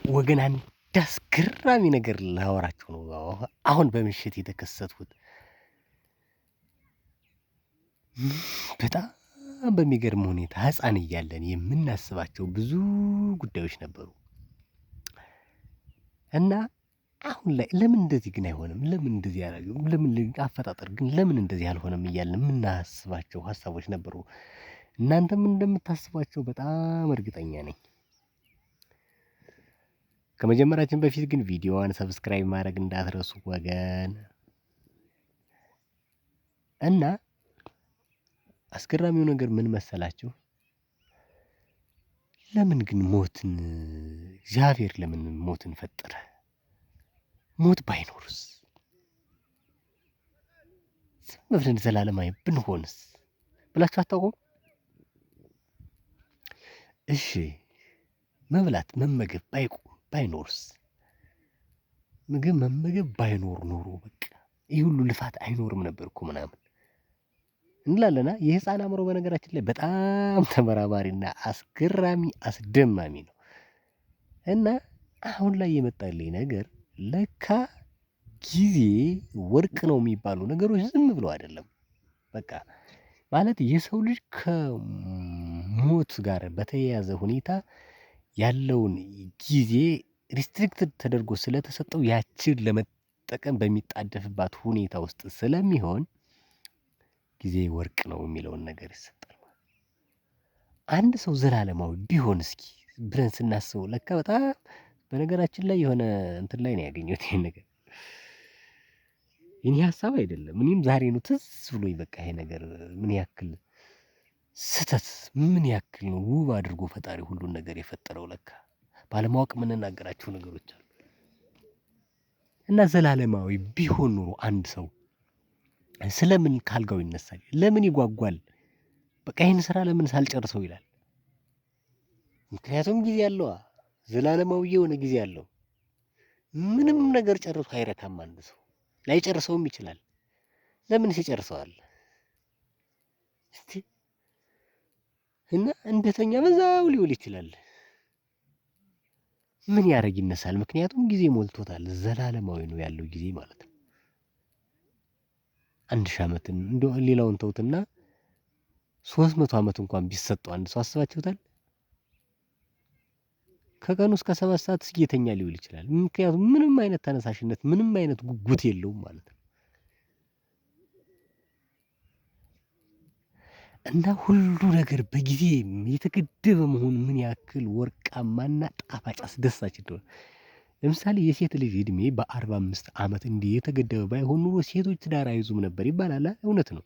ወገን አንድ አስገራሚ ነገር ላወራችሁ ነው። አሁን በምሽት የተከሰትኩት በጣም በሚገርም ሁኔታ ሕፃን እያለን የምናስባቸው ብዙ ጉዳዮች ነበሩ እና አሁን ላይ ለምን እንደዚህ ግን አይሆንም? ለምን እንደዚህ ያደረገው? ለምን አፈጣጠር ግን ለምን እንደዚህ አልሆነም እያልን የምናስባቸው ሀሳቦች ነበሩ። እናንተም እንደምታስቧቸው በጣም እርግጠኛ ነኝ። ከመጀመራችን በፊት ግን ቪዲዮዋን ሰብስክራይብ ማድረግ እንዳትረሱ ወገን። እና አስገራሚው ነገር ምን መሰላችሁ? ለምን ግን እግዚአብሔር ለምን ሞትን ፈጠረ? ሞት ባይኖርስ? ዝም ብለን ዘላለማዊ ብንሆንስ ብላችሁ አታውቁም? እሺ መብላት መመገብ ባይኖርስ? ምግብ መመገብ ባይኖር ኖሮ በቃ ይህ ሁሉ ልፋት አይኖርም ነበር እኮ ምናምን እንላለና የህፃን አእምሮ በነገራችን ላይ በጣም ተመራማሪና አስገራሚ አስደማሚ ነው። እና አሁን ላይ የመጣልኝ ነገር ለካ ጊዜ ወርቅ ነው የሚባሉ ነገሮች ዝም ብለው አይደለም። በቃ ማለት የሰው ልጅ ከሞት ጋር በተያያዘ ሁኔታ ያለውን ጊዜ ሪስትሪክትድ ተደርጎ ስለተሰጠው ያችን ለመጠቀም በሚጣደፍባት ሁኔታ ውስጥ ስለሚሆን ጊዜ ወርቅ ነው የሚለውን ነገር ይሰጣል። አንድ ሰው ዘላለማዊ ቢሆን እስኪ ብለን ስናስበው ለካ በጣም በነገራችን ላይ የሆነ እንትን ላይ ነው ያገኘሁት ይሄን ነገር። የኔ ሀሳብ አይደለም። እኔም ዛሬ ነው ትዝ ብሎኝ በቃ ይሄ ነገር ምን ያክል ስህተት ምን ያክል ነው ውብ አድርጎ ፈጣሪ ሁሉን ነገር የፈጠረው ለካ ባለማወቅ የምንናገራቸው ነገሮች አሉ። እና ዘላለማዊ ቢሆን ኖሮ አንድ ሰው ስለምን ካልጋው ይነሳል? ለምን ይጓጓል? በቃ ይህን ስራ ለምን ሳልጨርሰው ይላል። ምክንያቱም ጊዜ አለዋ። ዘላለማዊ የሆነ ጊዜ አለው። ምንም ነገር ጨርሶ አይረካም አንድ ሰው። ላይጨርሰውም ይችላል። ለምን ሲጨርሰዋል? እስቲ እና እንደተኛ በዛው ሊውል ይችላል። ምን ያደርግ ይነሳል? ምክንያቱም ጊዜ ሞልቶታል። ዘላለማዊ ነው ያለው ጊዜ ማለት ነው። 1000 ዓመትን እንደው ሌላውን ተውትና 300 ዓመት እንኳን ቢሰጠው አንድ ሰው አስባችሁታል? ከቀኑ እስከ 7 ሰዓት እየተኛ ሊውል ይችላል። ምክንያቱም ምንም አይነት ተነሳሽነት ምንም አይነት ጉጉት የለውም ማለት ነው። እና ሁሉ ነገር በጊዜ የተገደበ መሆኑ ምን ያክል ወርቃማና ጣፋጭ አስደሳች እንደሆነ ለምሳሌ የሴት ልጅ እድሜ በ45 ዓመት እንዲህ የተገደበ ባይሆን ኑሮ ሴቶች ትዳር አይዙም ነበር ይባላል። እውነት ነው።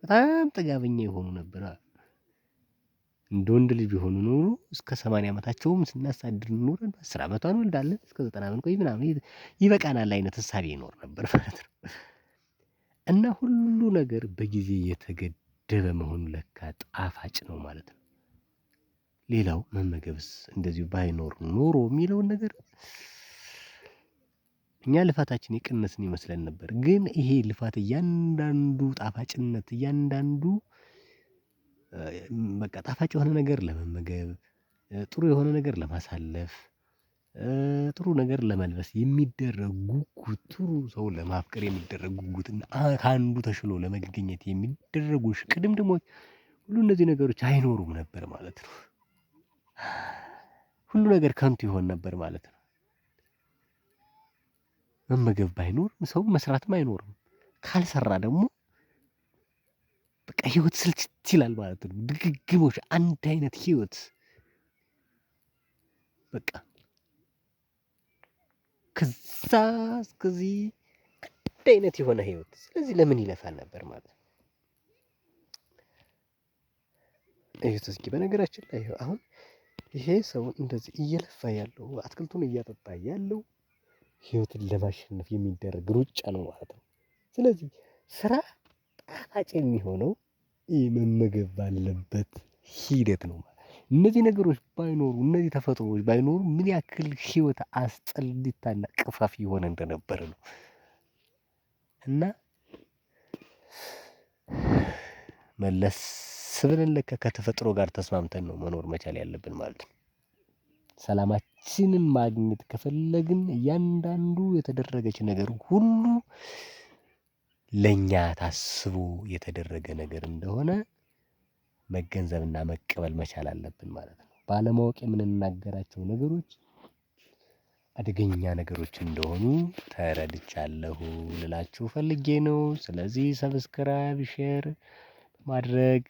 በጣም ጥጋበኛ የሆኑ ነበር። እንደ ወንድ ልጅ ቢሆኑ ኖሮ እስከ 80 ዓመታቸውም ስናሳድር ኖረን 10 ዓመቷን እንወልዳለን እስከ 90 ዓመት ቆይ ምናምን ይበቃናል አይነት እሳቤ ይኖር ነበር ማለት ነው። እና ሁሉ ነገር በጊዜ የተገደበ መሆኑ ለካ ጣፋጭ ነው ማለት ነው። ሌላው መመገብስ እንደዚሁ ባይኖር ኖሮ የሚለውን ነገር እኛ ልፋታችን የቀነስን ይመስለን ነበር። ግን ይሄ ልፋት እያንዳንዱ ጣፋጭነት እያንዳንዱ በቃ ጣፋጭ የሆነ ነገር ለመመገብ ጥሩ የሆነ ነገር ለማሳለፍ ጥሩ ነገር ለመልበስ የሚደረግ ጉጉት ጥሩ ሰው ለማፍቀር የሚደረግ ጉጉት እና ከአንዱ ተሽሎ ለመገኘት የሚደረጉ ሽቅድምድሞች ሁሉ እነዚህ ነገሮች አይኖሩም ነበር ማለት ነው። ሁሉ ነገር ከንቱ ይሆን ነበር ማለት ነው። መመገብ ባይኖር ሰው መስራትም አይኖርም። ካልሰራ ደግሞ በቃ ህይወት ስልችት ይላል ማለት ነው። ድግግሞሽ አንድ አይነት ህይወት በቃ ከዛ እስከዚህ አንድ አይነት የሆነ ህይወት። ስለዚህ ለምን ይለፋል ነበር ማለት ነው። እዩት እስኪ በነገራችን ላይ አሁን ይሄ ሰው እንደዚህ እየለፋ ያለው አትክልቱን እያጠጣ ያለው ህይወትን ለማሸነፍ የሚደረግ ሩጫ ነው ማለት ነው። ስለዚህ ስራ ጣፋጭ የሚሆነው ይህ መመገብ ባለበት ሂደት ነው። እነዚህ ነገሮች ባይኖሩ እነዚህ ተፈጥሮዎች ባይኖሩ ምን ያክል ህይወት አስጠሊታና ቀፋፊ የሆነ እንደነበረ ነው። እና መለስ ብለን ለካ ከተፈጥሮ ጋር ተስማምተን ነው መኖር መቻል ያለብን ማለት ነው። ሰላማችን ነፍሳችንን ማግኘት ከፈለግን እያንዳንዱ የተደረገች ነገር ሁሉ ለእኛ ታስቦ የተደረገ ነገር እንደሆነ መገንዘብና መቀበል መቻል አለብን ማለት ነው። ባለማወቅ የምንናገራቸው ነገሮች አደገኛ ነገሮች እንደሆኑ ተረድቻለሁ ልላችሁ ፈልጌ ነው። ስለዚህ ሰብስክራይብ ሼር ማድረግ